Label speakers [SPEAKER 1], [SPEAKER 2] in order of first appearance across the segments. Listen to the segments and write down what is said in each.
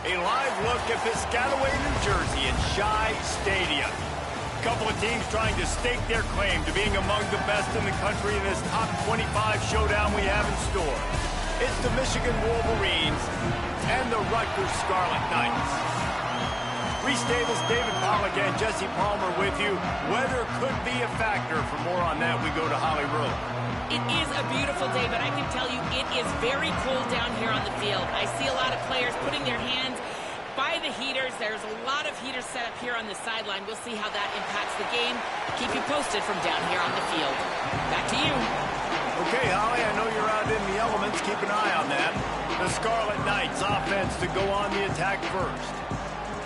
[SPEAKER 1] A live look at Piscataway, New Jersey at Shai Stadium. A couple of teams trying to stake their claim to being among the best in the country in this top 25 showdown we have in store. It's the Michigan Wolverines and the Rutgers Scarlet Knights. Reese Davis, David Pollack, and Jesse Palmer with you. Weather could be a factor. For more on that, we go to Holly Rowe.
[SPEAKER 2] It is a beautiful day, but I can tell you it is very cold down here on the field. I see a lot of players putting their hands by the heaters. There's a lot of heaters set up here on the sideline. We'll see how that impacts the game. Keep you posted from down here on the field. Back to you.
[SPEAKER 1] Okay, Holly, I know you're out in the elements. Keep an eye on that. The Scarlet Knights offense to go on the attack first.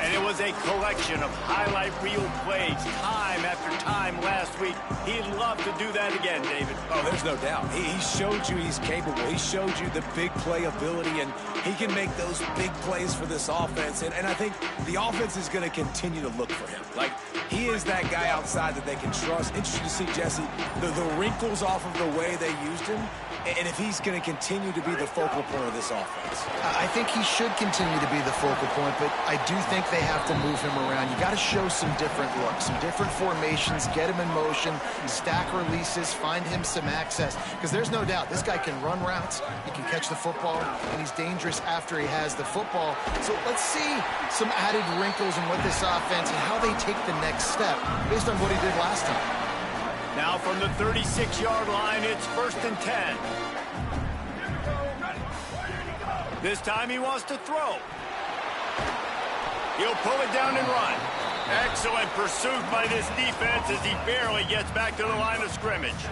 [SPEAKER 1] And it was a collection of highlight reel plays time after time last week. He'd love to do that again, David.
[SPEAKER 3] Oh, there's no doubt. He showed you he's capable. He showed you the big play ability, and he can make those big plays for this offense. And I think the offense is going to continue to look for him. Like, he is that guy outside that they can trust. Interesting to see, Jesse, the wrinkles off of the way they used him, and if he's going to continue to be the focal point of this offense.
[SPEAKER 4] I think he should continue to be the focal point, but I do think they have to move him around. You got to show some different looks, some different formations, get him in motion, stack releases, find him some access, because there's no doubt this guy can run routes, he can catch the football, and he's dangerous after he has the football. So let's see some added wrinkles in what this offense and how they take the next step based on what he did last time.
[SPEAKER 1] Now from the 36-yard line, it's 1st and 10. This time he wants to throw. He'll pull it down and run. Excellent pursuit by this defense as he barely gets back to the line of scrimmage.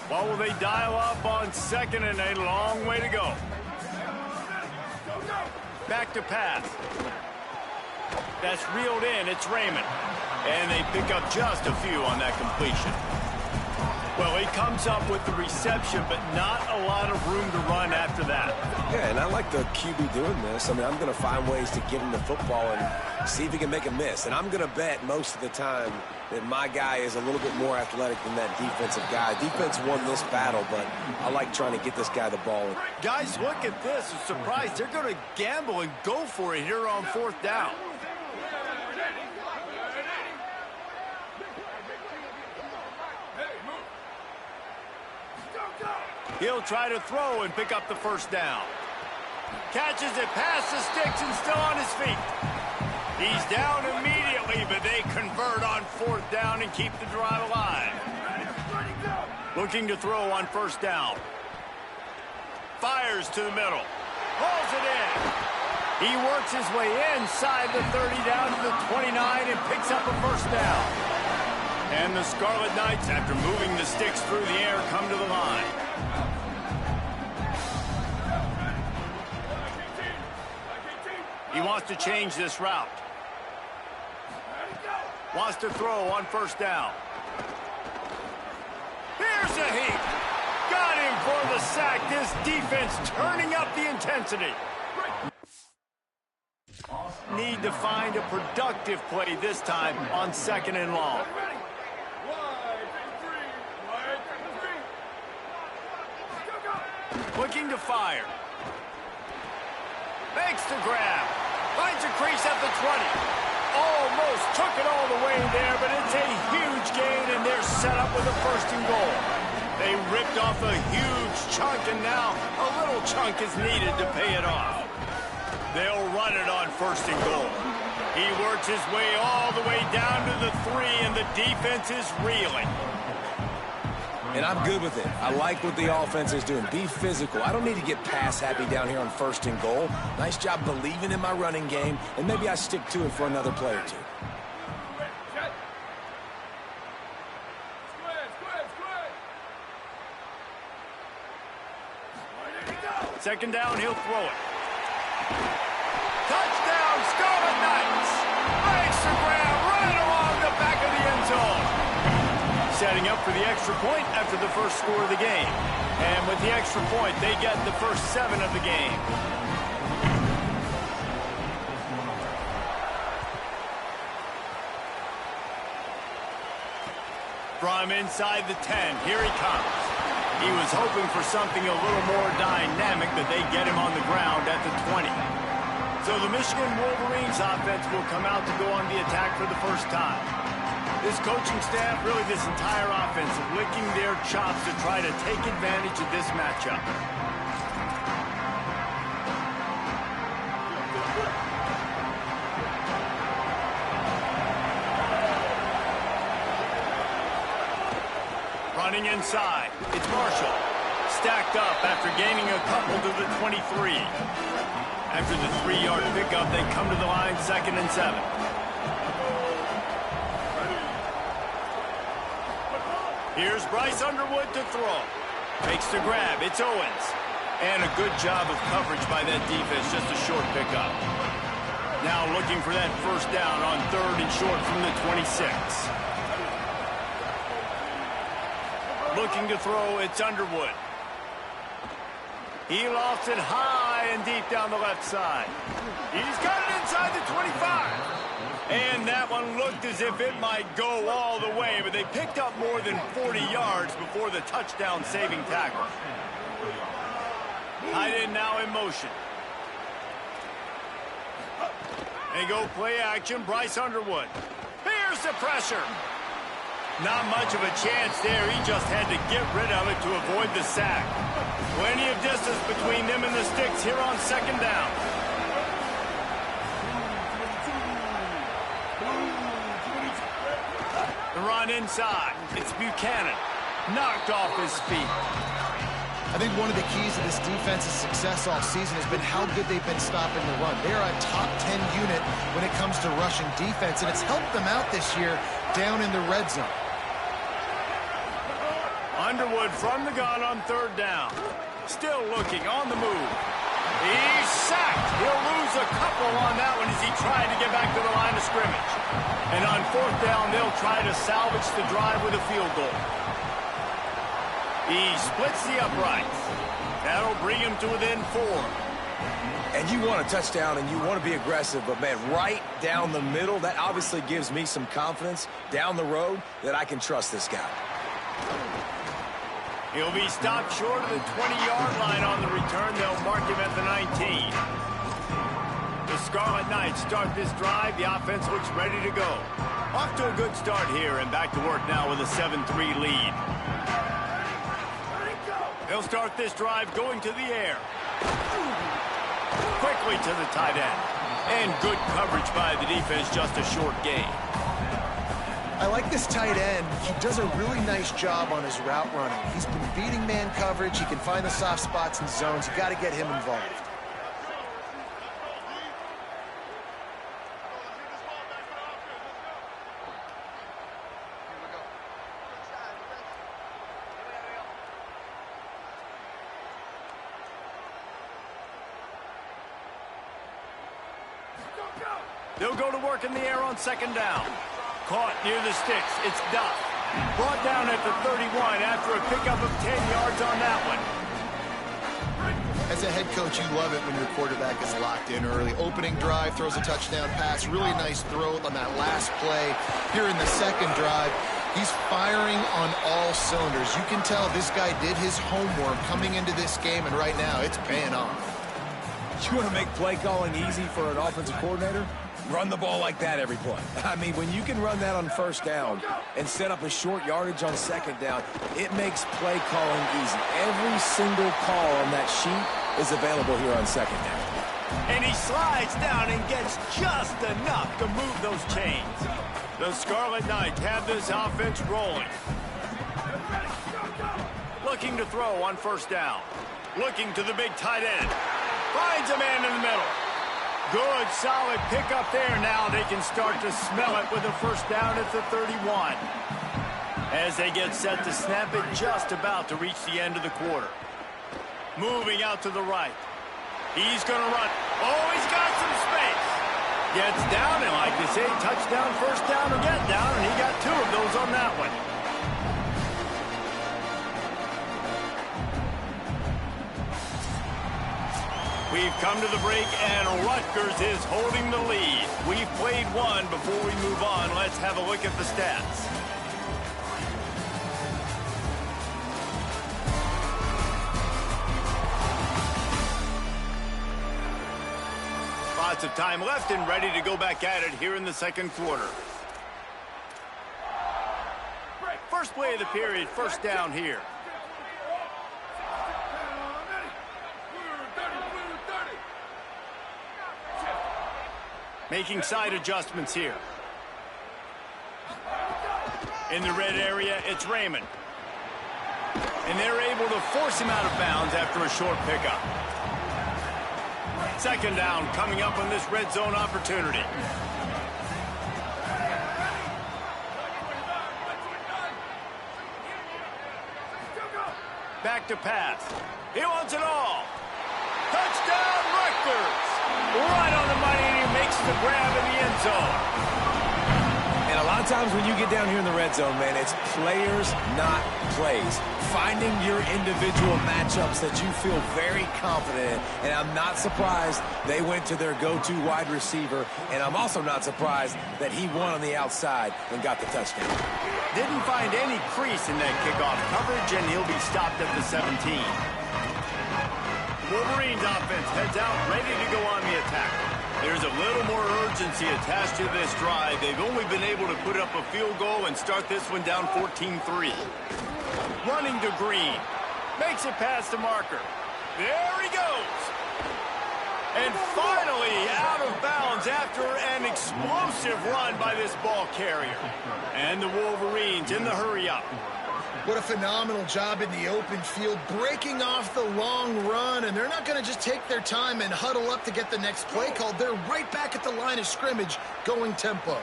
[SPEAKER 1] What will they dial up on 2nd and a long way to go? Back to pass. That's reeled in. It's Raymond. And they pick up just a few on that completion. Well, he comes up with the reception, but not a lot of room to run after that.
[SPEAKER 3] Yeah, and I like the QB doing this. I mean, I'm going to find ways to give him the football and see if he can make a miss. And I'm going to bet most of the time that my guy is a little bit more athletic than that defensive guy. Defense won this battle, but I like trying to get this guy the ball.
[SPEAKER 1] Guys, look at this. I'm surprised they're going to gamble and go for it here on 4th down. He'll try to throw and pick up the 1st down. Catches it past the sticks and still on his feet. He's down immediately, but they convert on 4th down and keep the drive alive. Looking to throw on 1st down. Fires to the middle. Pulls it in. He works his way inside the 30 down to the 29 and picks up a 1st down. And the Scarlet Knights, after moving the sticks through the air, come to the line. He wants to change this route. Wants to throw on 1st down. Here's a heap. Got him for the sack. This defense turning up the intensity. Need to find a productive play this time on 2nd and long. Looking to fire. Makes the grab. Finds a crease at the 20. Almost took it all the way there, but it's a huge gain, and they're set up with a 1st and goal. They ripped off a huge chunk, and now a little chunk is needed to pay it off. They'll run it on 1st and goal. He works his way all the way down to the 3, and the defense is reeling.
[SPEAKER 3] And I'm good with it. I like what the offense is doing. Be physical. I don't need to get pass happy down here on 1st and goal. Nice job believing in my running game, and maybe I stick to it for another play or two.
[SPEAKER 1] 2nd down, he'll throw it. Touchdown, Scarlet Knights! Makes the grab right along the back of the end zone. Setting up for the extra point after the 1st score of the game. And with the extra point, they get the first 7 of the game. From inside the 10, here he comes. He was hoping for something a little more dynamic, but they get him on the ground at the 20. So the Michigan Wolverines offense will come out to go on the attack for the first time. This coaching staff, really this entire offense, licking their chops to try to take advantage of this matchup. Running inside, it's Marshall. Stacked up after gaining a couple to the 23. After the 3-yard pickup, they come to the line 2nd and 7. Here's Bryce Underwood to throw. Makes the grab. It's Owens. And a good job of coverage by that defense. Just a short pickup. Now looking for that first down on 3rd and short from the 26. Looking to throw. It's Underwood. He lofts it high and deep down the left side. He's got it inside the 25. And that one looked as if it might go all the way, but they picked up more than 40 yards before the touchdown-saving tackle. Tight end now in motion. They go play action, Bryce Underwood. Here's the pressure. Not much of a chance there. He just had to get rid of it to avoid the sack. Plenty of distance between them and the sticks here on 2nd down. The run inside. It's Buchanan. Knocked off his feet.
[SPEAKER 4] I think one of the keys to this defense's success all season has been how good they've been stopping the run. They're a top 10 unit when it comes to rushing defense, and it's helped them out this year down in the red zone.
[SPEAKER 1] Underwood from the gun on 3rd down. Still looking on the move. He's sacked. He'll lose a couple on that one as he tried to get back to the line of scrimmage. And on 4th down, they'll try to salvage the drive with a field goal. He splits the uprights. That'll bring him to within 4.
[SPEAKER 3] And you want a touchdown and you want to be aggressive, but man, right down the middle, that obviously gives me some confidence down the road that I can trust this guy.
[SPEAKER 1] He'll be stopped short of the 20-yard line on the return. They'll mark him at the 19. The Scarlet Knights start this drive. The offense looks ready to go. Off to a good start here and back to work now with a 7-3 lead. They'll start this drive going to the air. Quickly to the tight end. And good coverage by the defense, just a short gain.
[SPEAKER 4] I like this tight end. He does a really nice job on his route running. He's been beating man coverage. He can find the soft spots and zones. You got to get him involved.
[SPEAKER 1] They'll go to work in the air on 2nd down. Caught near the sticks. It's Duff. Brought down at the 31 after a pickup of 10 yards on that one.
[SPEAKER 4] As a head coach, you love it when your quarterback is locked in early. Opening drive, throws a touchdown pass. Really nice throw on that last play. Here in the 2nd drive, he's firing on all cylinders. You can tell this guy did his homework coming into this game, and right now it's paying off.
[SPEAKER 3] You want to make play calling easy for an offensive coordinator? Run the ball like that every play. I mean, when you can run that on 1st down and set up a short yardage on 2nd down, it makes play calling easy. Every single call on that sheet is available here on 2nd down.
[SPEAKER 1] And he slides down and gets just enough to move those chains. The Scarlet Knights have this offense rolling. Looking to throw on 1st down. Looking to the big tight end. Finds a man in the middle. Good, solid pickup there. Now they can start to smell it with a 1st down at the 31. As they get set to snap it, just about to reach the end of the quarter. Moving out to the right. He's going to run. Oh, he's got some space. Gets down, and like they say, touchdown, 1st down, or get down, and he got 2 of those on that one. We've come to the break, and Rutgers is holding the lead. We've played one. Before we move on, let's have a look at the stats. Lots of time left and ready to go back at it here in the second quarter. First play of the period, first down here. Making side adjustments here. In the red area, it's Raymond. And they're able to force him out of bounds after a short pickup. Second down coming up on this red zone opportunity. Back to pass. He wants it all. Touchdown, Rutgers! Right on the money, and he makes the grab in the end zone.
[SPEAKER 3] And a lot of times when you get down here in the red zone, man, it's players, not plays. Finding your individual matchups that you feel very confident in. And I'm not surprised they went to their go-to wide receiver. And I'm also not surprised that he won on the outside and got the touchdown.
[SPEAKER 1] Didn't find any crease in that kickoff coverage, and he'll be stopped at the 17. Wolverines offense heads out, ready to go on the attack. There's a little more urgency attached to this drive. They've only been able to put up a field goal and start this one down 14-3. Running to Green. Makes it past the marker. There he goes. And finally out of bounds after an explosive run by this ball carrier. And the Wolverines in the hurry-up.
[SPEAKER 4] What a phenomenal job in the open field, breaking off the long run, and they're not going to just take their time and huddle up to get the next play called. They're right back at the line of scrimmage, going tempo.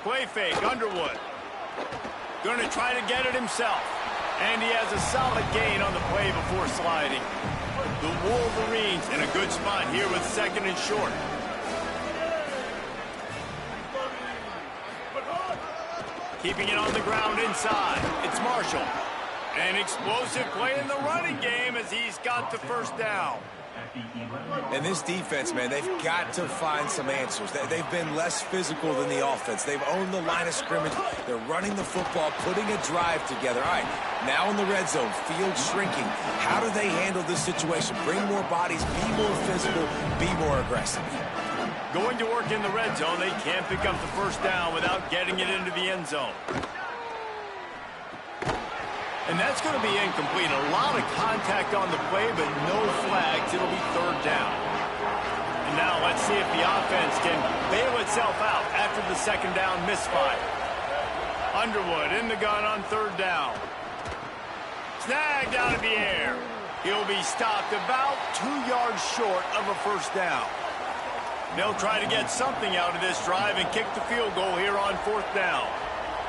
[SPEAKER 1] Play fake, Underwood. Going to try to get it himself. And he has a solid gain on the play before sliding. The Wolverines in a good spot here with second and short. Keeping it on the ground inside. It's Marshall. An explosive play in the running game as he's got the first down.
[SPEAKER 3] And this defense, man, they've got to find some answers. They've been less physical than the offense. They've owned the line of scrimmage. They're running the football, putting a drive together. All right, now in the red zone, field shrinking. How do they handle this situation? Bring more bodies, be more physical, be more aggressive.
[SPEAKER 1] Going to work in the red zone, they can't pick up the first down without getting it into the end zone. And that's going to be incomplete. A lot of contact on the play, but no flags. It'll be third down. And now let's see if the offense can bail itself out after the second down misfire. Underwood in the gun on third down. Snagged out of the air. He'll be stopped about 2 yards short of a first down. They'll try to get something out of this drive and kick the field goal here on fourth down.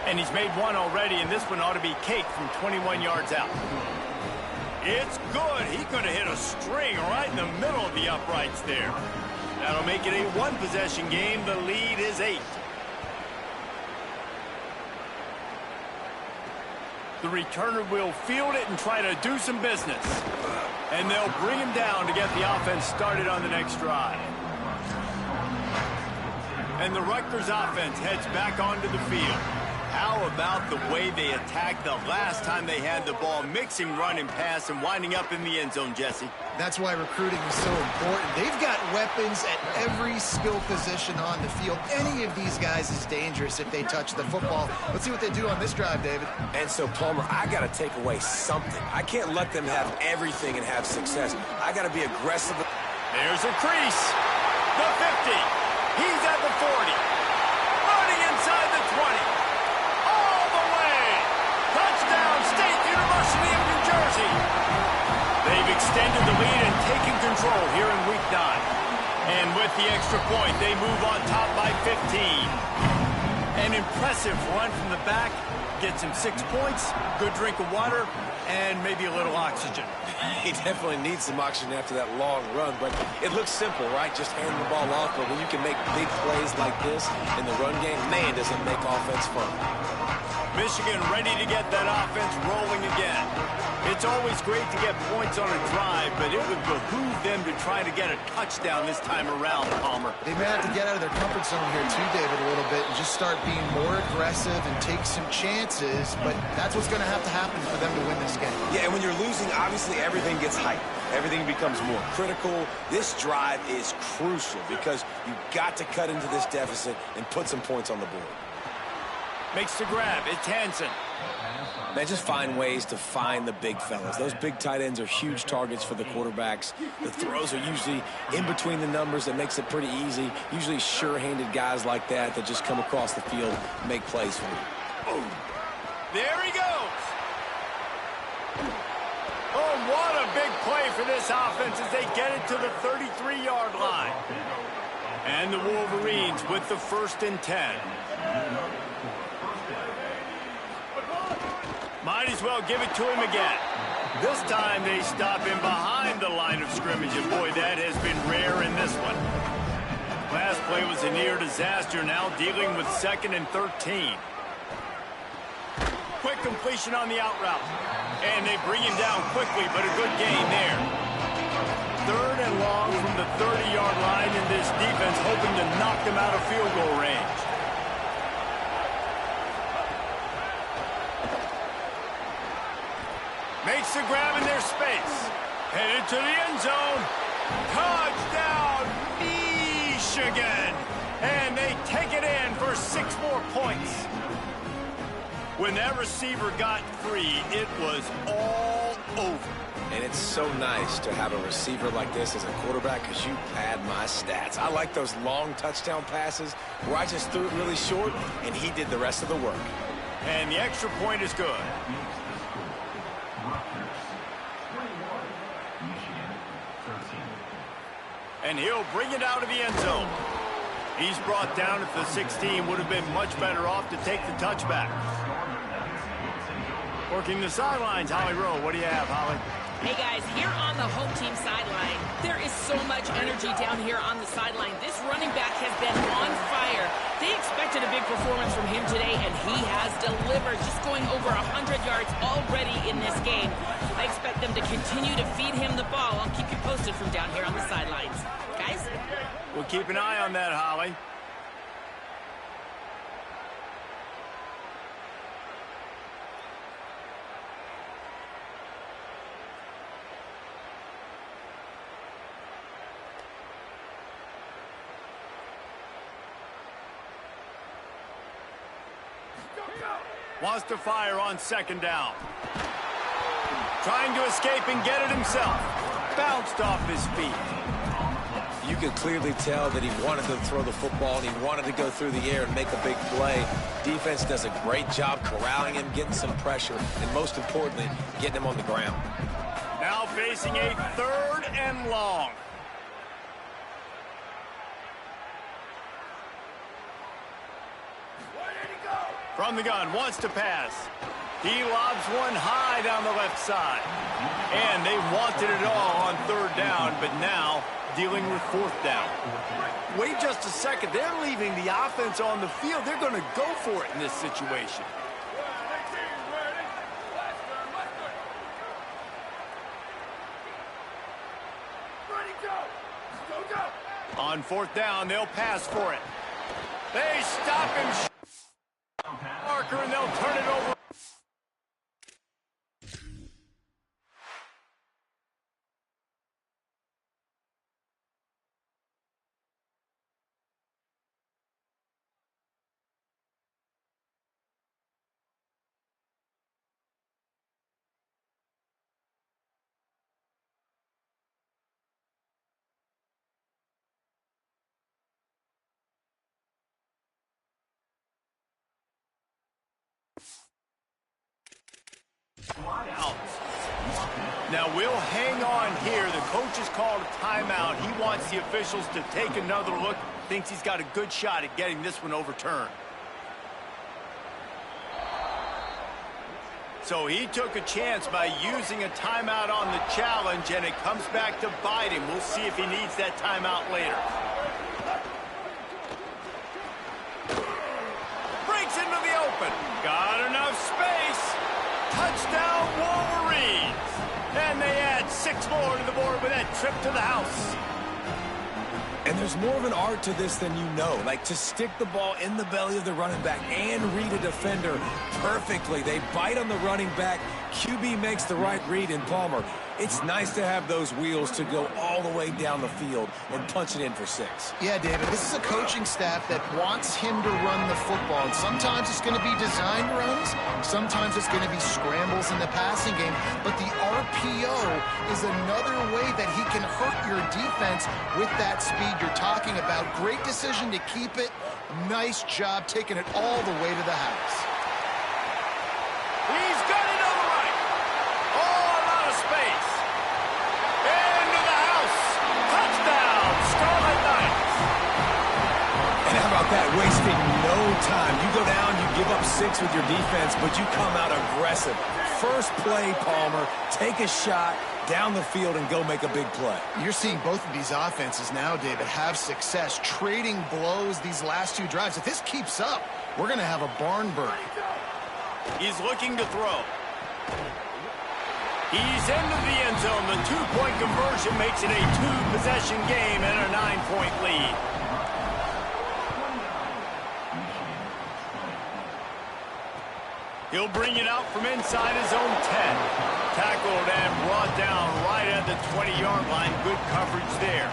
[SPEAKER 1] And he's made one already, and this one ought to be cake from 21 yards out. It's good. He could have hit a string right in the middle of the uprights there. That'll make it a one-possession game. The lead is 8. The returner will field it and try to do some business. And they'll bring him down to get the offense started on the next drive. And the Rutgers offense heads back onto the field. How about the way they attacked the last time they had the ball, mixing run and pass and winding up in the end zone, Jesse?
[SPEAKER 4] That's why recruiting is so important. They've got weapons at every skill position on the field. Any of these guys is dangerous if they touch the football. Let's see what they do on this drive, David.
[SPEAKER 3] And so, Palmer, I got to take away something. I can't let them have everything and have success. I got to be aggressive.
[SPEAKER 1] There's a crease. The 50. He's at the 40. Running inside the 20. All the way. Touchdown, State University of New Jersey. They've extended the lead and taken control here in Week 9. And with the extra point, they move on top by 15. An impressive run from the back. Gets him 6 points, good drink of water, and maybe a little oxygen.
[SPEAKER 3] He definitely needs some oxygen after that long run, but it looks simple, right? Just hand the ball off, but when you can make big plays like this in the run game, man, does it make offense fun.
[SPEAKER 1] Michigan ready to get that offense rolling again. It's always great to get points on a drive, but it would behoove them to try to get a touchdown this time around, Palmer.
[SPEAKER 4] They may have to get out of their comfort zone here too, David, a little bit and just start being more aggressive and take some chances, but that's what's going to happen for them to win this game.
[SPEAKER 3] Yeah, and when you're losing, obviously everything gets hyped. Everything becomes more critical. This drive is crucial because you've got to cut into this deficit and put some points on the board.
[SPEAKER 1] Makes the grab. It's Hansen.
[SPEAKER 3] Man, just find ways to find the big fellas. Those big tight ends are huge targets for the quarterbacks. The throws are usually in between the numbers. That makes it pretty easy. Usually sure-handed guys like that just come across the field and make plays for you.
[SPEAKER 1] Oh, there he goes. Oh, what a big play for this offense as they get it to the 33-yard line. And the Wolverines with the 1st and 10. Might as well give it to him again. This time they stop him behind the line of scrimmage, and boy, that has been rare in this one. Last play was a near disaster, now dealing with 2nd and 13. Quick completion on the out route. And they bring him down quickly, but a good gain there. 3rd and long from the 30-yard line, and this defense hoping to knock them out of field goal range. Makes the grab in their space. Headed to the end zone. Touchdown, Michigan. And they take it in for 6 more points. When that receiver got free, it was all over.
[SPEAKER 3] And it's so nice to have a receiver like this as a quarterback because you pad my stats. I like those long touchdown passes where I just threw it really short and he did the rest of the work.
[SPEAKER 1] And the extra point is good. And he'll bring it out of the end zone. He's brought down at the 16. Would have been much better off to take the touchback. Working the sidelines, Holly Rowe. What do you have, Holly?
[SPEAKER 2] Hey, guys, here on the home team sideline, there is so much energy down here on the sideline. This running back has been on fire. They expected a big performance from him today, and he has delivered, just going over 100 yards already in this game. I expect them to continue to feed him the ball. I'll keep you posted from down here on the sidelines. Guys?
[SPEAKER 1] We'll keep an eye on that, Holly. Wants to fire on 2nd down. Trying to escape and get it himself. Bounced off his feet.
[SPEAKER 3] You could clearly tell that he wanted to throw the football and he wanted to go through the air and make a big play. Defense does a great job corralling him, getting some pressure, and most importantly, getting him on the ground.
[SPEAKER 1] Now facing a 3rd and long. From the gun, wants to pass. He lobs one high down the left side. And they wanted it all on 3rd down, but now dealing with 4th down. Wait just a second. They're leaving the offense on the field. They're going to go for it in this situation. On 4th down, they'll pass for it. They stop him. Marker, and they'll turn it over. Now we'll hang on here. The coach has called a timeout. He wants the officials to take another look. Thinks he's got a good shot at getting this one overturned. So he took a chance by using a timeout on the challenge, and it comes back to bite him. We'll see if he needs that timeout later. Breaks it into the open. Got enough space. Touchdown, Wolverines. And they add 6 more to the board with that trip to the house.
[SPEAKER 3] And there's more of an art to this than you know. Like, to stick the ball in the belly of the running back and read a defender perfectly. They bite on the running back. QB makes the right read in Palmer. It's nice to have those wheels to go all the way down the field and punch it in for 6.
[SPEAKER 4] Yeah, David, this is a coaching staff that wants him to run the football. And sometimes it's going to be designed runs. Sometimes it's going to be scrambles in the passing game. But the RPO is another way that he can hurt your defense with that speed you're talking about. Great decision to keep it. Nice job taking it all the way to the house.
[SPEAKER 1] He's got it on the right. Oh, a lot of space. Into the house. Touchdown, Scarlet Knights.
[SPEAKER 3] And how about that? Wasting no time. You go down, you give up 6 with your defense, but you come out aggressive. First play, Palmer. Take a shot down the field and go make a big play.
[SPEAKER 4] You're seeing both of these offenses now, David, have success trading blows these last 2 drives. If this keeps up, we're going to have a barn burner.
[SPEAKER 1] He's looking to throw. He's into the end zone. The 2-point conversion makes it a 2-possession game and a 9-point lead. He'll bring it out from inside his own 10. Tackled and brought down right at the 20-yard line. Good coverage there.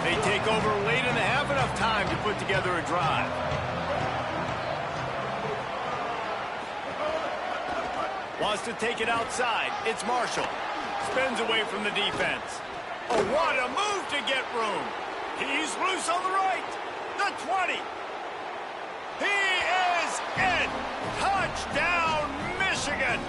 [SPEAKER 1] They take over late in the half, enough time to put together a drive. Wants to take it outside. It's Marshall. Spins away from the defense. Oh, what a move to get room. He's loose on the right. The 20. He is in. Touchdown, Michigan.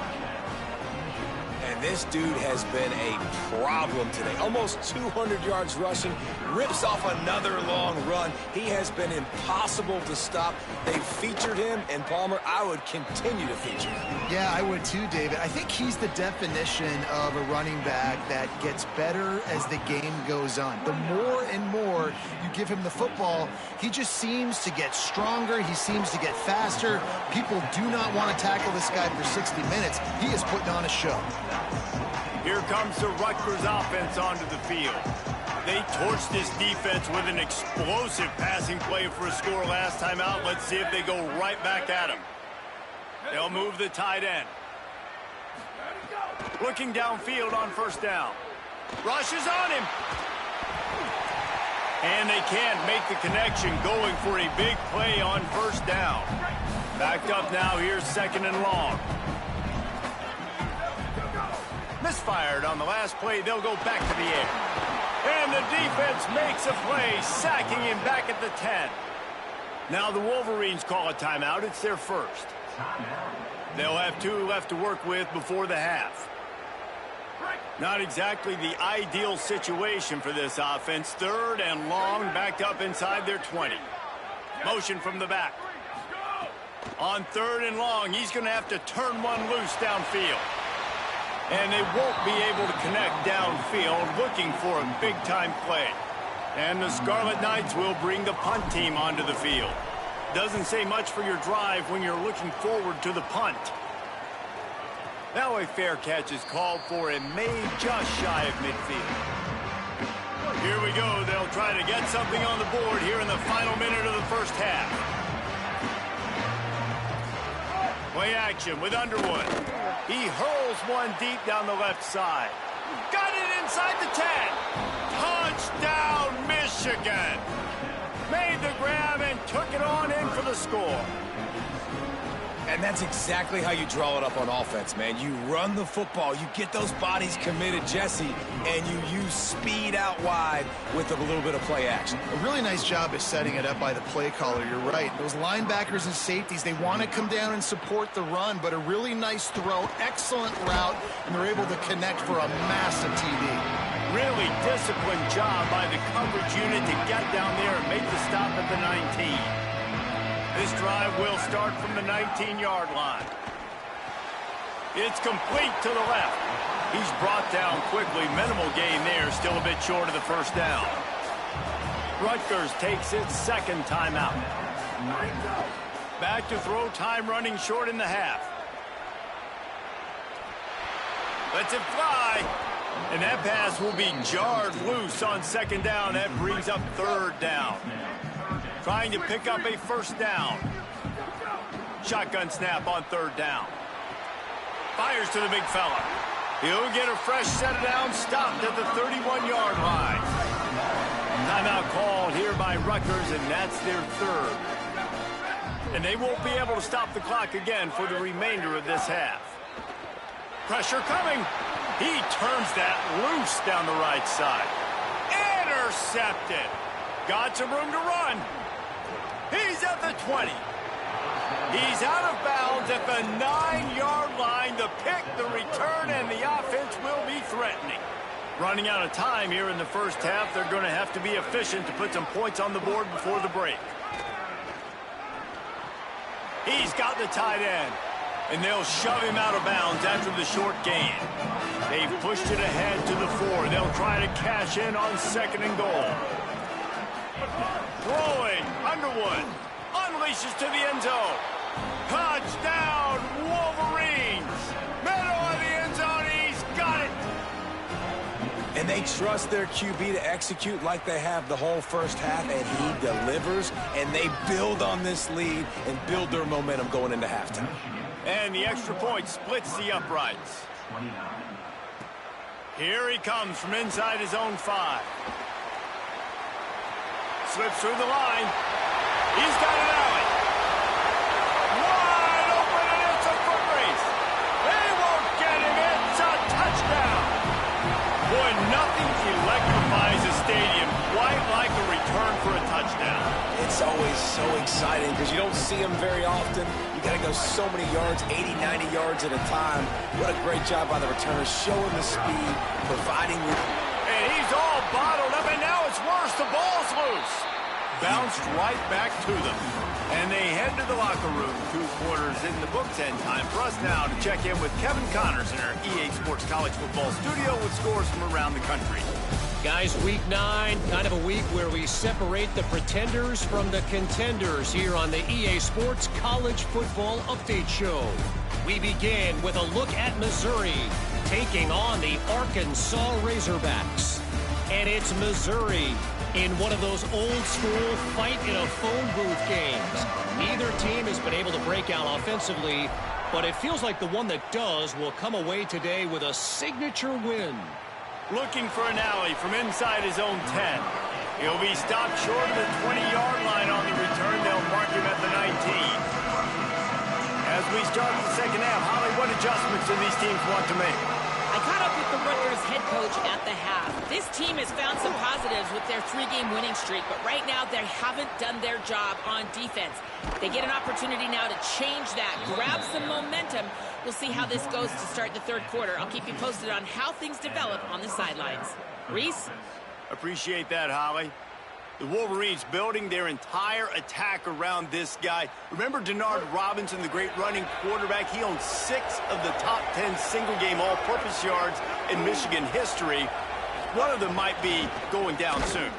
[SPEAKER 3] And this dude has been a problem today. Almost 200 yards rushing. Rips off another long run. He has been impossible to stop. They've featured him, and Palmer, I would continue to feature him.
[SPEAKER 4] Yeah, I would too, David. I think he's the definition of a running back that gets better as the game goes on. The more and more you give him the football, he just seems to get stronger. He seems to get faster. People do not want to tackle this guy for 60 minutes. He is putting on a show.
[SPEAKER 1] Here comes the Rutgers offense onto the field. They torched this defense with an explosive passing play for a score last time out. Let's see if they go right back at him. They'll move the tight end. Looking downfield on first down. Rushes on him. And they can't make the connection, going for a big play on first down. Backed up now, here's 2nd and long. Misfired on the last play. They'll go back to the air. And the defense makes a play, sacking him back at the 10. Now the Wolverines call a timeout. It's their first. They'll have 2 left to work with before the half. Not exactly the ideal situation for this offense. 3rd and long, backed up inside their 20. Motion from the back. On 3rd and long, he's going to have to turn one loose downfield. And they won't be able to connect downfield, looking for a big-time play. And the Scarlet Knights will bring the punt team onto the field. Doesn't say much for your drive when you're looking forward to the punt. Now a fair catch is called for and made just shy of midfield. Here we go. They'll try to get something on the board here in the final minute of the first half. Play action with Underwood. He hurls one deep down the left side. Got it inside the 10. Touchdown, Michigan. Made the grab and took it on in for the score.
[SPEAKER 3] And that's exactly how you draw it up on offense, man. You run the football, you get those bodies committed, Jesse, and you use speed out wide with a little bit of play action.
[SPEAKER 4] A really nice job is setting it up by the play caller. You're right. Those linebackers and safeties, they want to come down and support the run, but a really nice throw, excellent route, and they're able to connect for a massive TD.
[SPEAKER 1] Really disciplined job by the coverage unit to get down there and make the stop at the 19. This drive will start from the 19-yard line. It's complete to the left. He's brought down quickly. Minimal gain there, still a bit short of the first down. Rutgers takes its 2nd timeout. Back to throw, time running short in the half. Lets it fly. And that pass will be jarred loose on second down. That brings up third down. Trying to pick up a first down. Shotgun snap on third down. Fires to the big fella. He'll get a fresh set of downs, stopped at the 31-yard line. Timeout called here by Rutgers, and that's their third. And they won't be able to stop the clock again for the remainder of this half. Pressure coming. He turns that loose down the right side. Intercepted. Got some room to run. He's at the 20. He's out of bounds at the 9-yard line. The pick, the return, and the offense will be threatening. Running out of time here in the first half. They're going to have to be efficient to put some points on the board before the break. He's got the tight end. And they'll shove him out of bounds after the short gain. They've pushed it ahead to the 4. They'll try to cash in on second and goal. Throwing, Underwood unleashes to the end zone. Touchdown, Wolverines! Middle of the end zone, he's got it!
[SPEAKER 3] And they trust their QB to execute like they have the whole first half, and he delivers, and they build on this lead and build their momentum going into halftime.
[SPEAKER 1] And the extra point splits the uprights. Here he comes from inside his own 5. Slips through the line. He's got an alley. Wide open, and it's a foot race. They won't get him. It's a touchdown. Boy, nothing electrifies a stadium quite like a return for a touchdown.
[SPEAKER 3] It's always so exciting because you don't see them very often. You got to go so many yards, 80, 90 yards at a time. What a great job by the returner, showing the speed, providing.
[SPEAKER 1] And he's all bottled up, and now it's worse. The ball's loose. Bounced right back to them. And they head to the locker room. 2 quarters in the books, and time for us now to check in with Kevin Connors in our EA Sports College Football studio with scores from around the country.
[SPEAKER 5] Guys, week 9, kind of a week where we separate the pretenders from the contenders here on the EA Sports College Football Update Show. We begin with a look at Missouri taking on the Arkansas Razorbacks. And it's Missouri in one of those old-school fight-in-a-phone-booth games. Neither team has been able to break out offensively, but it feels like the one that does will come away today with a signature win.
[SPEAKER 1] Looking for an alley from inside his own 10. He'll be stopped short of the 20-yard line on the return. They'll mark him at the 19. As we start the second half, Holly, what adjustments do these teams want to make?
[SPEAKER 2] I caught up with the Rutgers head coach at the half. This team has found some positives with their 3-game winning streak, but right now they haven't done their job on defense. They get an opportunity now to change that, grab some momentum. We'll see how this goes to start the third quarter. I'll keep you posted on how things develop on the sidelines. Reese?
[SPEAKER 1] Appreciate that, Holly. The Wolverines building their entire attack around this guy. Remember Denard Robinson, the great running quarterback? He owns 6 of the top 10 single-game all-purpose yards in Michigan history. One of them might be going down soon.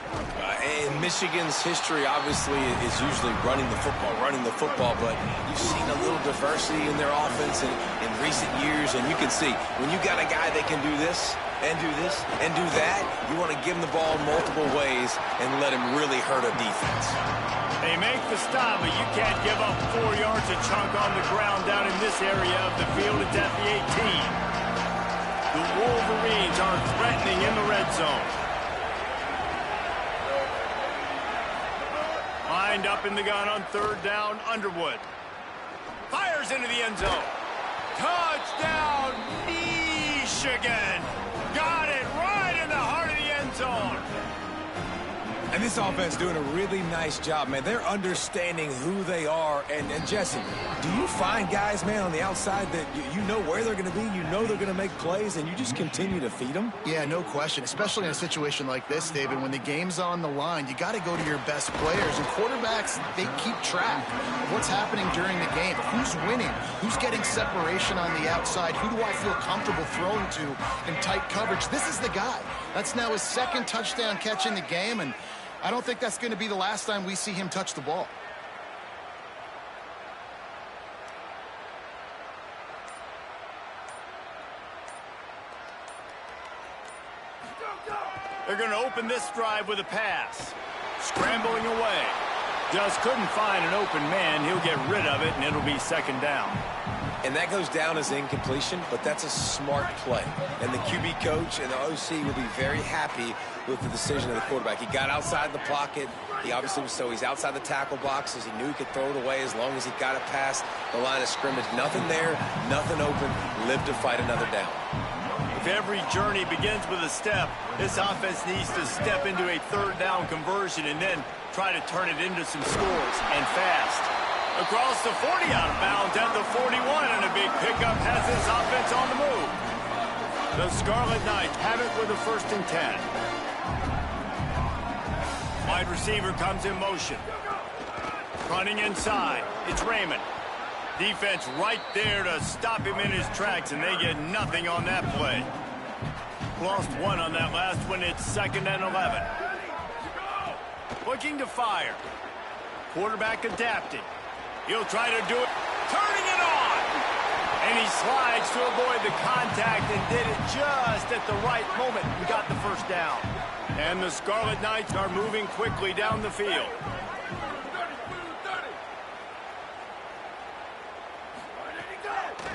[SPEAKER 3] And Michigan's history, obviously, is usually running the football, but you've seen a little diversity in their offense in recent years, and you can see when you got a guy that can do this and do this and do that, you want to give him the ball multiple ways and let him really hurt a defense.
[SPEAKER 1] They make the stop, but you can't give up 4 yards a chunk on the ground down in this area of the field. It's at the 18. The Wolverines are threatening in the red zone. Lined up in the gun on third down, Underwood. Fires into the end zone. Touchdown, Michigan. Got it right in the heart of the end zone.
[SPEAKER 3] And this offense doing a really nice job, man. They're understanding who they are. And Jesse, do you find guys, man, on the outside that you know where they're going to be, you know they're going to make plays, and you just continue to feed them?
[SPEAKER 4] Yeah, no question, especially in a situation like this, David. When the game's on the line, you got to go to your best players. And quarterbacks, they keep track of what's happening during the game. Who's winning? Who's getting separation on the outside? Who do I feel comfortable throwing to in tight coverage? This is the guy. That's now his 2nd touchdown catch in the game, and I don't think that's going to be the last time we see him touch the ball.
[SPEAKER 1] They're going to open this drive with a pass. Scrambling away. Just couldn't find an open man. He'll get rid of it, and it'll be second down.
[SPEAKER 3] And that goes down as incompletion, but that's a smart play. And the QB coach and the OC will be very happy with the decision of the quarterback. He got outside the pocket. He obviously was he's outside the tackle boxes. He knew he could throw it away as long as he got it past the line of scrimmage. Nothing there, nothing open. Lived to fight another down.
[SPEAKER 1] If every journey begins with a step, this offense needs to step into a third down conversion and then try to turn it into some scores, and fast. Across the 40, out of bounds at the 41, and a big pickup has this offense on the move. The Scarlet Knights have it with a 1st and 10. Wide receiver comes in motion. Running inside, it's Raymond. Defense right there to stop him in his tracks, and they get nothing on that play. Lost one on that last one. It's 2nd and 11. Looking to fire. Quarterback adapting. He'll try to do it. Turning it on! And he slides to avoid the contact and did it just at the right moment and got the 1st down. And the Scarlet Knights are moving quickly down the field.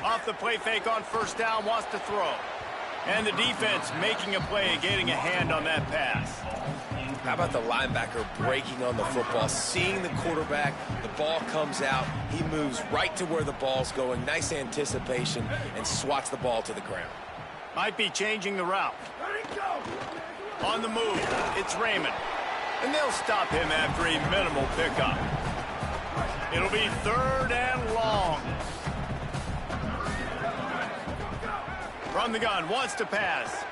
[SPEAKER 1] Off the play fake on 1st down, wants to throw. And the defense making a play, getting a hand on that pass.
[SPEAKER 3] How about the linebacker breaking on the football, seeing the quarterback, the ball comes out, he moves right to where the ball's going, nice anticipation, and swats the ball to the ground.
[SPEAKER 1] Might be changing the route. On the move, it's Raymond. And they'll stop him after a minimal pickup. It'll be 3rd and long. From the gun, wants to pass.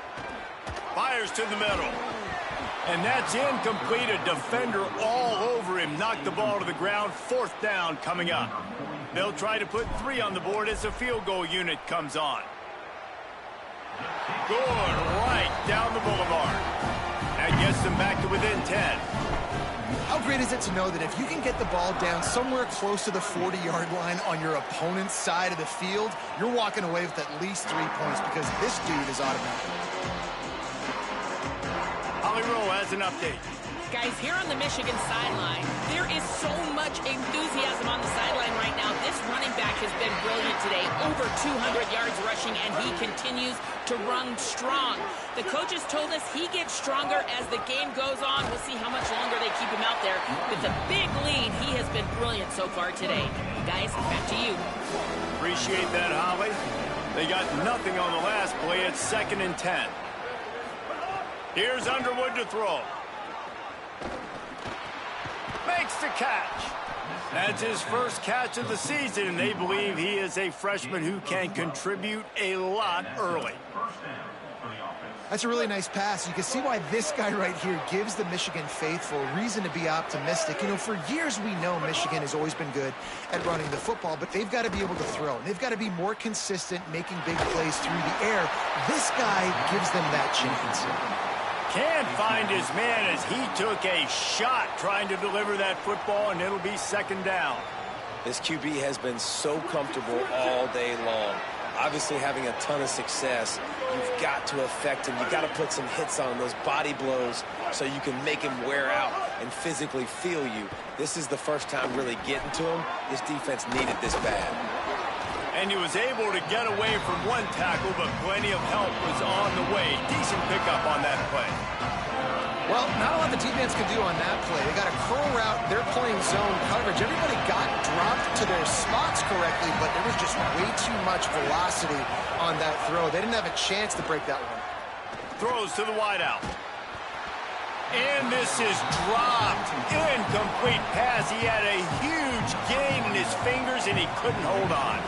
[SPEAKER 1] Fires to the middle. And that's incomplete. A defender all over him. Knocked the ball to the ground. 4th down coming up. They'll try to put 3 on the board as the field goal unit comes on. Good, right down the boulevard. That gets them back to within 10.
[SPEAKER 4] How great is it to know that if you can get the ball down somewhere close to the 40-yard line on your opponent's side of the field, you're walking away with at least 3 points because this dude is automatic.
[SPEAKER 1] Rowe has an update.
[SPEAKER 2] Guys, here on the Michigan sideline, there is so much enthusiasm on the sideline right now. This running back has been brilliant today. Over 200 yards rushing, and he continues to run strong. The coaches told us he gets stronger as the game goes on. We'll see how much longer they keep him out there. With a big lead, he has been brilliant so far today. Guys, back to you.
[SPEAKER 1] Appreciate that, Holly. They got nothing on the last play. It's 2nd and 10. Here's Underwood to throw. Makes the catch. That's his first catch of the season, and they believe he is a freshman who can contribute a lot early.
[SPEAKER 4] That's a really nice pass. You can see why this guy right here gives the Michigan faithful reason to be optimistic. You know, for years we know Michigan has always been good at running the football, but they've got to be able to throw. They've got to be more consistent making big plays through the air. This guy gives them that chance.
[SPEAKER 1] Can't find his man as he took a shot trying to deliver that football, and it'll be 2nd down.
[SPEAKER 3] This QB has been so comfortable all day long. Obviously having a ton of success. You've got to affect him. You've got to put some hits on those body blows so you can make him wear out and physically feel you. This is the first time really getting to him. This defense needed this bad.
[SPEAKER 1] And he was able to get away from one tackle, but plenty of help was on the way. Decent pickup on that play.
[SPEAKER 4] Well, not a lot the defense could do on that play. They got a curl route. They're playing zone coverage. Everybody got dropped to their spots correctly, but there was just way too much velocity on that throw. They didn't have a chance to break that one.
[SPEAKER 1] Throws to the wideout. And this is dropped. Incomplete pass. He had a huge gain in his fingers, and he couldn't hold on.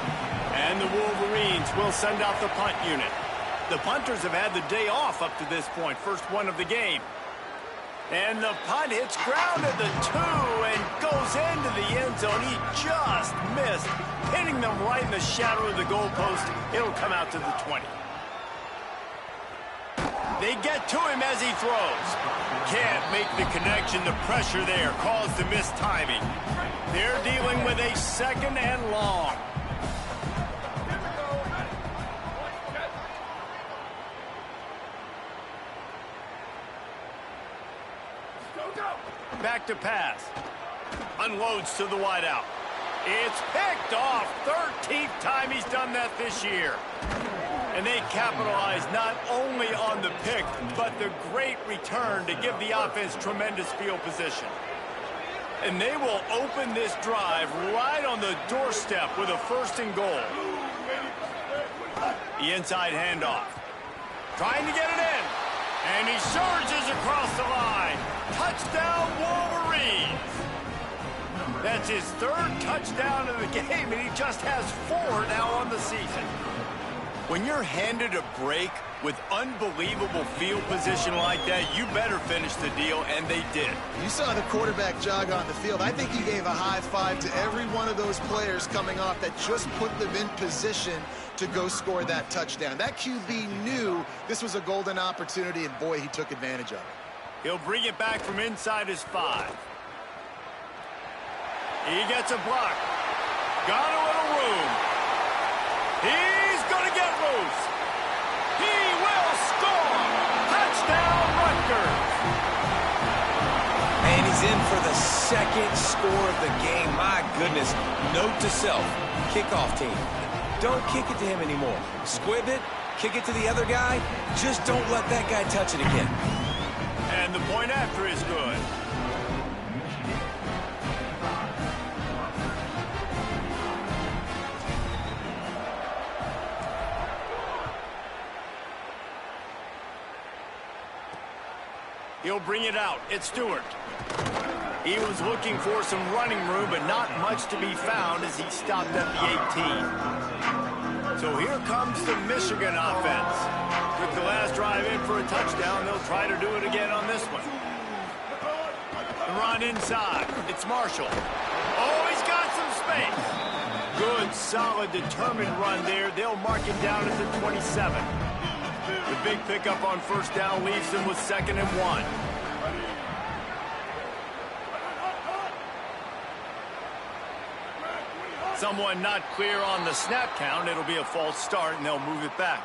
[SPEAKER 1] And the Wolverines will send out the punt unit. The punters have had the day off up to this point. First one of the game. And the punt hits ground at the 2 and goes into the end zone. He just missed, hitting them right in the shadow of the goalpost. It'll come out to the 20. They get to him as he throws. Can't make the connection. The pressure there caused the missed timing. They're dealing with a 2nd and long. back to pass. Unloads to the wideout. It's picked off. 13th time he's done that this year. And they capitalize not only on the pick, but the great return to give the offense tremendous field position. And they will open this drive right on the doorstep with a 1st and goal. The inside handoff. Trying to get it in. And he surges across the line. Touchdown, Wolverines. That's his 3rd touchdown of the game, and he just has 4 now on the season. When you're handed a break with unbelievable field position like that, you better finish the deal, and they did.
[SPEAKER 4] You saw the quarterback jog on the field. I think he gave a high five to every one of those players coming off that just put them in position to go score that touchdown. That QB knew this was a golden opportunity, and boy, he took advantage of it.
[SPEAKER 1] He'll bring it back from inside his 5. He gets a block. Got a little room. He's going to get loose. He will score. Touchdown, Rutgers.
[SPEAKER 3] And he's in for the 2nd score of the game. My goodness. Note to self, kickoff team. Don't kick it to him anymore. Squib it, kick it to the other guy. Just don't let that guy touch it again.
[SPEAKER 1] And the point after is good. He'll bring it out. It's Stewart. He was looking for some running room, but not much to be found as he stopped at the 18. So here comes the Michigan offense. Took the last drive in for a touchdown. They'll try to do it again on this one. The run inside. It's Marshall. Oh, he's got some space. Good, solid, determined run there. They'll mark him down at the 27. The big pickup on 1st down leaves them with 2nd and 1. Someone not clear on the snap count. It'll be a false start, and they'll move it back.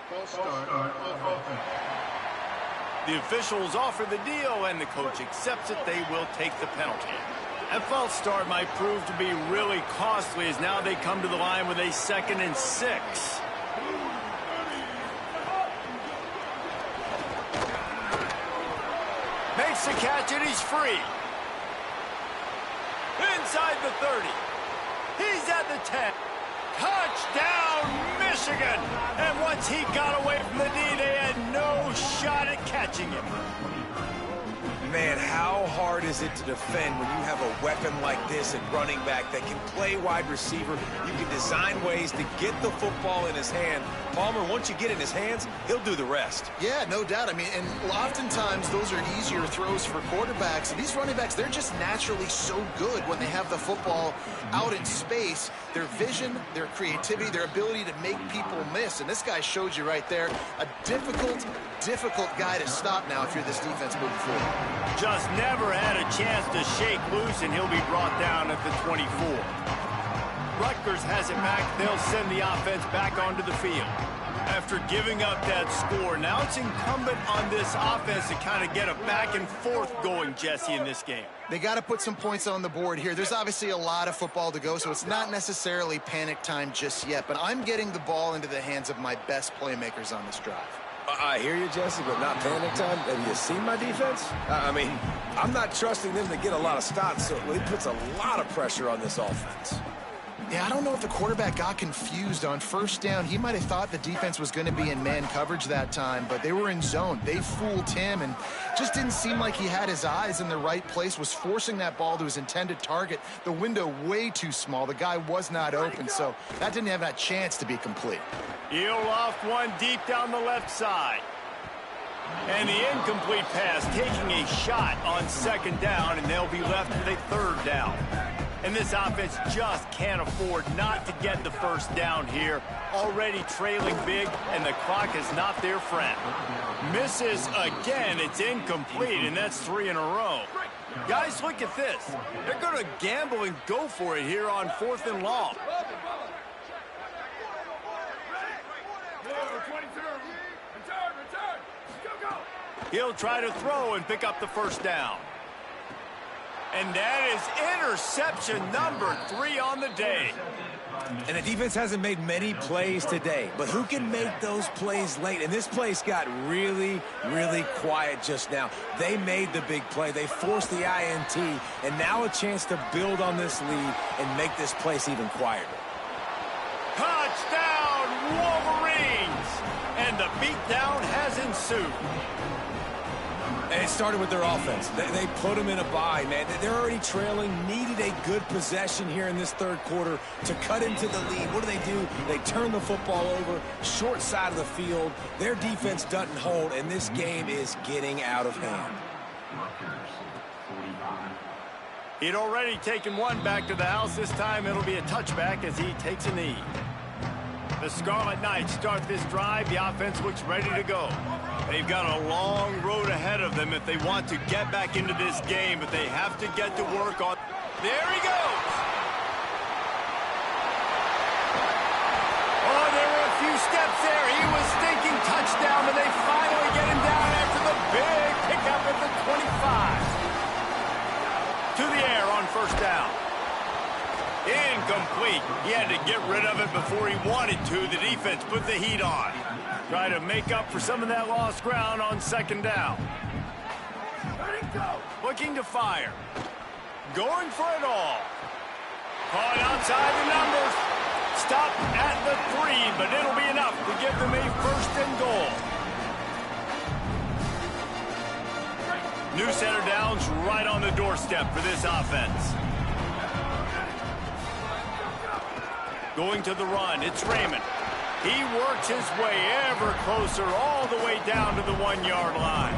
[SPEAKER 6] False start.
[SPEAKER 1] The officials offer the deal, and the coach accepts it. They will take the penalty. That false start might prove to be really costly as now they come to the line with a 2nd and 6. Makes the catch, and he's free. Inside the 30. He's at the 10. Touchdown, Michigan! And once he got away from the D, they had no shot at catching him.
[SPEAKER 3] Man, how hard is it to defend when you have a weapon like this at running back that can play wide receiver? You can design ways to get the football in his hand. Palmer, once you get it in his hands, he'll do the rest.
[SPEAKER 4] Yeah, no doubt. I mean, and oftentimes those are easier throws for quarterbacks. And these running backs, they're just naturally so good when they have the football out in space. Their vision, their creativity, their ability to make people miss. And this guy showed you right there, a difficult guy to stop now if you're this defense moving forward.
[SPEAKER 1] Just never had a chance to shake loose, and he'll be brought down at the 24. Rutgers has it back. They'll send the offense back onto the field. After giving up that score, now it's incumbent on this offense to kind of get a back and forth going, Jesse, in this game.
[SPEAKER 4] They got to put some points on the board here. There's obviously a lot of football to go, so it's not necessarily panic time just yet, but I'm getting the ball into the hands of my best playmakers on this drive.
[SPEAKER 3] I hear you, Jesse, but not panic time. Have you seen my defense? I mean, I'm not trusting them to get a lot of stops, so it puts a lot of pressure on this offense.
[SPEAKER 4] Yeah, I don't know if the quarterback got confused on 1st down. He might have thought the defense was going to be in man coverage that time, but they were in zone. They fooled him and just didn't seem like he had his eyes in the right place, was forcing that ball to his intended target. The window way too small. The guy was not open, so that didn't have that chance to be complete.
[SPEAKER 1] He'll loft one deep down the left side. And the incomplete pass taking a shot on 2nd down, and they'll be left with a 3rd down. And this offense just can't afford not to get the 1st down here. Already trailing big, and the clock is not their friend. Misses again. It's incomplete, and that's 3 in a row. Guys, look at this. They're going to gamble and go for it here on 4th and long. He'll try to throw and pick up the first down. And that is interception number 3 on the day.
[SPEAKER 3] And the defense hasn't made many plays today, but who can make those plays late? And this place got really, really quiet just now. They made the big play. They forced the INT, and now a chance to build on this lead and make this place even quieter.
[SPEAKER 1] Touchdown, Wolverines! And the beatdown has ensued.
[SPEAKER 3] And it started with their offense. They put them in a bind, man. They're already trailing, needed a good possession here in this third quarter to cut into the lead. What do? They turn the football over, short side of the field. Their defense doesn't hold, and this game is getting out of hand.
[SPEAKER 1] He'd already taken one back to the house. This time it'll be a touchback as he takes a knee. The Scarlet Knights start this drive. The offense looks ready to go. They've got a long road ahead of them if they want to get back into this game, but they have to get to work on... There he goes! Oh, there were a few steps there. He was thinking touchdown, but they finally get him down after the big pickup at the 25. To the air on first down. Incomplete. He had to get rid of it before he wanted to. The defense put the heat on. Try to make up for some of that lost ground on second down. Looking to fire. Going for it all. Caught outside the numbers. Stop at the 3, but it'll be enough to give them a first and goal. New center downs right on the doorstep for this offense. Going to the run, it's Raymond. He works his way ever closer all the way down to the 1-yard line.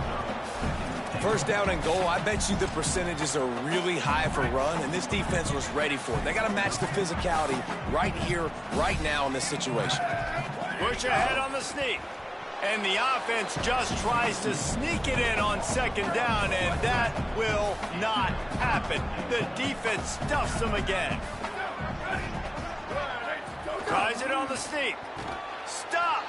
[SPEAKER 3] First down and goal, I bet you the percentages are really high for run, and this defense was ready for it. They got to match the physicality right here, right now in this situation.
[SPEAKER 1] Push ahead on the sneak. And the offense just tries to sneak it in on second down, and that will not happen. The defense stuffs them again. Tries it on the sneak. Stop.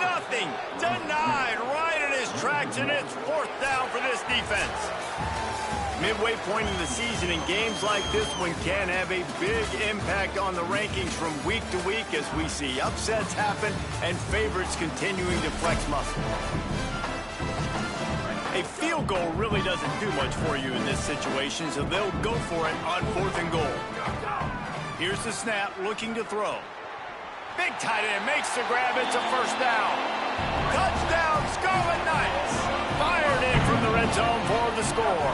[SPEAKER 1] Nothing. Denied right in his tracks, and it's fourth down for this defense. Midway point in the season, and games like this one can have a big impact on the rankings from week to week as we see upsets happen and favorites continuing to flex muscle. A field goal really doesn't do much for you in this situation, so they'll go for it on fourth and goal. Here's the snap, looking to throw. Big tight end makes the grab. It's a first down. Touchdown, Scarlet Knights. Fired in from the red zone for the score.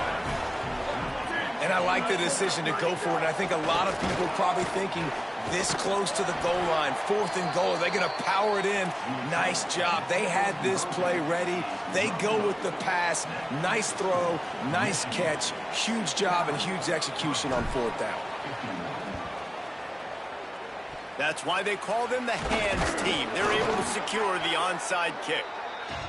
[SPEAKER 3] And I like the decision to go for it. I think a lot of people probably thinking this close to the goal line, fourth and goal. Are they going to power it in? Nice job. They had this play ready. They go with the pass. Nice throw, nice catch. Huge job and huge execution on fourth down.
[SPEAKER 1] That's why they call them the hands team. They're able to secure the onside kick.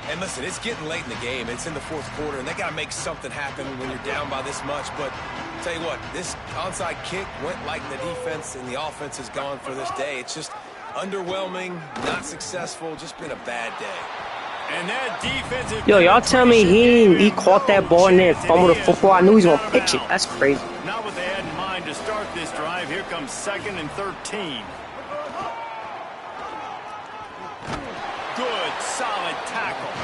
[SPEAKER 3] And listen, it's getting late in the game. It's in the fourth quarter, and they got to make something happen when you're down by this much. But I'll tell you what, this onside kick went like the defense and the offense has gone for this day. It's just underwhelming, not successful, just been a bad day.
[SPEAKER 1] And that defensive...
[SPEAKER 6] Yo, y'all tell me he caught that ball and then fumbled the football. I knew he was going to pitch it. That's crazy.
[SPEAKER 1] Not what they had in mind to start this drive. Here comes 2nd and 13. Good, solid tackle.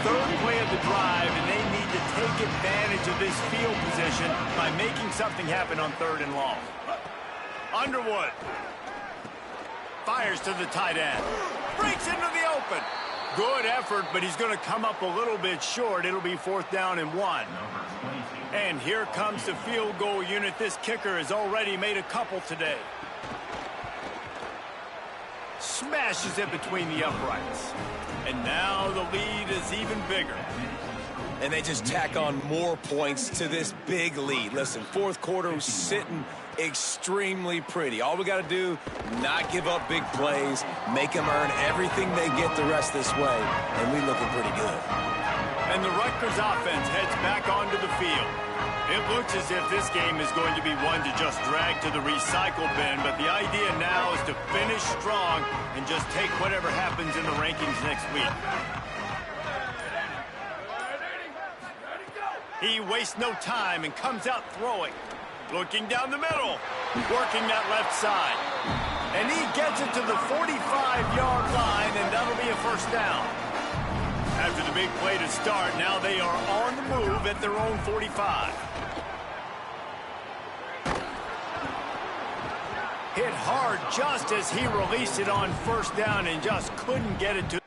[SPEAKER 1] Third play of the drive, and they need to take advantage of this field position by making something happen on 3rd and long. Underwood fires to the tight end. Breaks into the open. Good effort, but he's going to come up a little bit short. It'll be 4th down and 1. And here comes the field goal unit. This kicker has already made a couple today. Smashes it between the uprights. And now the lead is even bigger.
[SPEAKER 3] And they just tack on more points to this big lead. Listen, fourth quarter was sitting extremely pretty. All we got to do, not give up big plays, make them earn everything they get the rest this way, and we looking pretty good.
[SPEAKER 1] And the Rutgers offense heads back onto the field. It looks as if this game is going to be one to just drag to the recycle bin, but the idea now is to finish strong and just take whatever happens in the rankings next week. He wastes no time and comes out throwing. Looking down the middle. Working that left side. And he gets it to the 45-yard line, and that'll be a first down. After the big play to start, now they are on the move at their own 45. Hit hard just as he released it on first down and just couldn't get it to.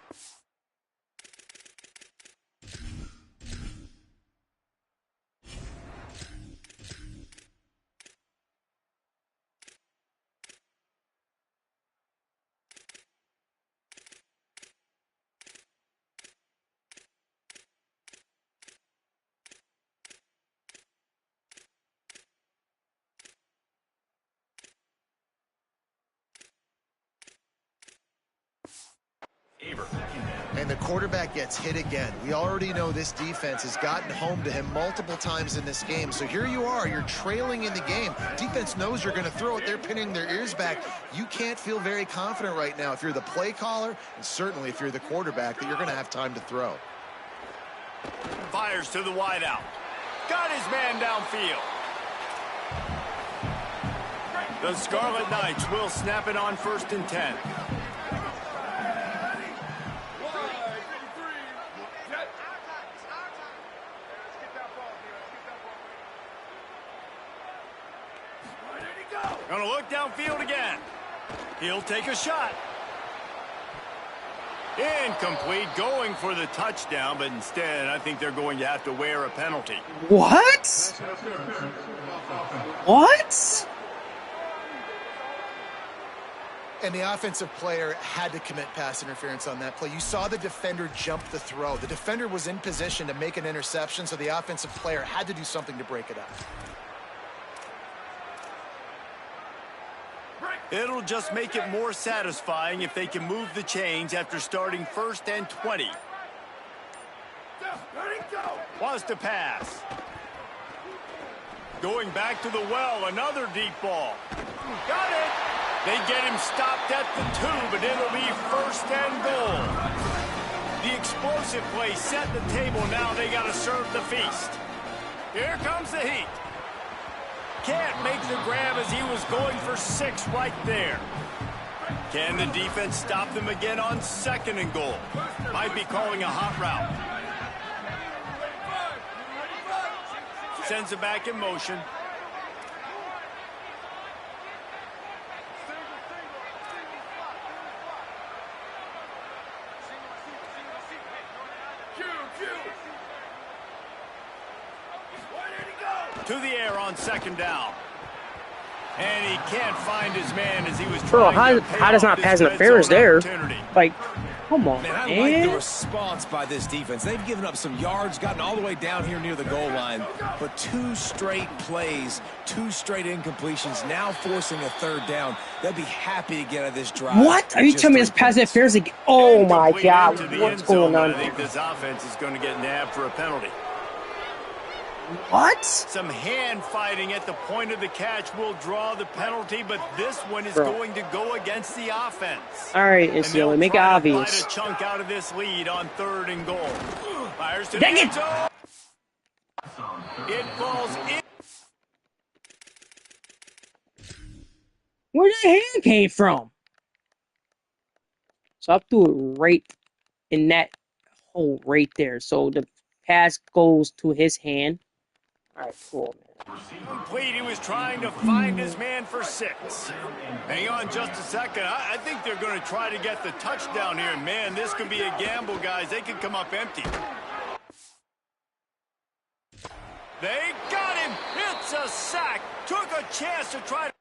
[SPEAKER 4] And the quarterback gets hit again. We already know this defense has gotten home to him multiple times in this game. So here you are, you're trailing in the game. Defense knows you're going to throw it. They're pinning their ears back. You can't feel very confident right now if you're the play caller, and certainly if you're the quarterback, that you're going to have time to throw.
[SPEAKER 1] Fires to the wideout. Got his man downfield. The Scarlet Knights will snap it on 1st and 10. Gonna look downfield again. He'll take a shot. Incomplete, going for the touchdown, but instead I think they're going to have to wear a penalty.
[SPEAKER 6] What? What?
[SPEAKER 4] And the offensive player had to commit pass interference on that play. You saw the defender jump the throw. The defender was in position to make an interception, so the offensive player had to do something to break it up.
[SPEAKER 1] It'll just make it more satisfying if they can move the chains after starting 1st and 20. Was to pass. Going back to the well, another deep ball. Got it. They get him stopped at the 2, but it'll be 1st and goal. The explosive play set the table. Now they got to serve the feast. Here comes the heat. Can't make the grab as he was going for 6 right there. Can the defense stop them again on 2nd and goal? Might be calling a hot route. Sends it back in motion. To the air on 2nd down. And he can't find his man as he was trying to
[SPEAKER 6] how does not pass interference there? Like, come on,
[SPEAKER 3] man. I like the response by this defense. They've given up some yards, gotten all the way down here near the goal line, but 2 straight plays, 2 straight incompletions, now forcing a 3rd down. They'll be happy to get out of this drive.
[SPEAKER 6] What? Are you telling me this pass interference again? Oh my God, what's going on?
[SPEAKER 1] I think this offense is going to get nabbed for a penalty.
[SPEAKER 6] What?
[SPEAKER 1] Some hand fighting at the point of the catch will draw the penalty, but this one is going to go against the offense.
[SPEAKER 6] All right, NCAA, make it obvious.
[SPEAKER 1] A chunk out of this lead on 3rd and goal. Fires to the end zone. It falls in.
[SPEAKER 6] Where the hand came from? So I'll do it right in that hole right there. So the pass goes to his hand. All right, cool, man.
[SPEAKER 1] Complete. He was trying to find his man for 6. Hang on just a second. I think they're going to try to get the touchdown here. Man, this could be a gamble, guys. They could come up empty. They got him. It's a sack. Took a chance to try to...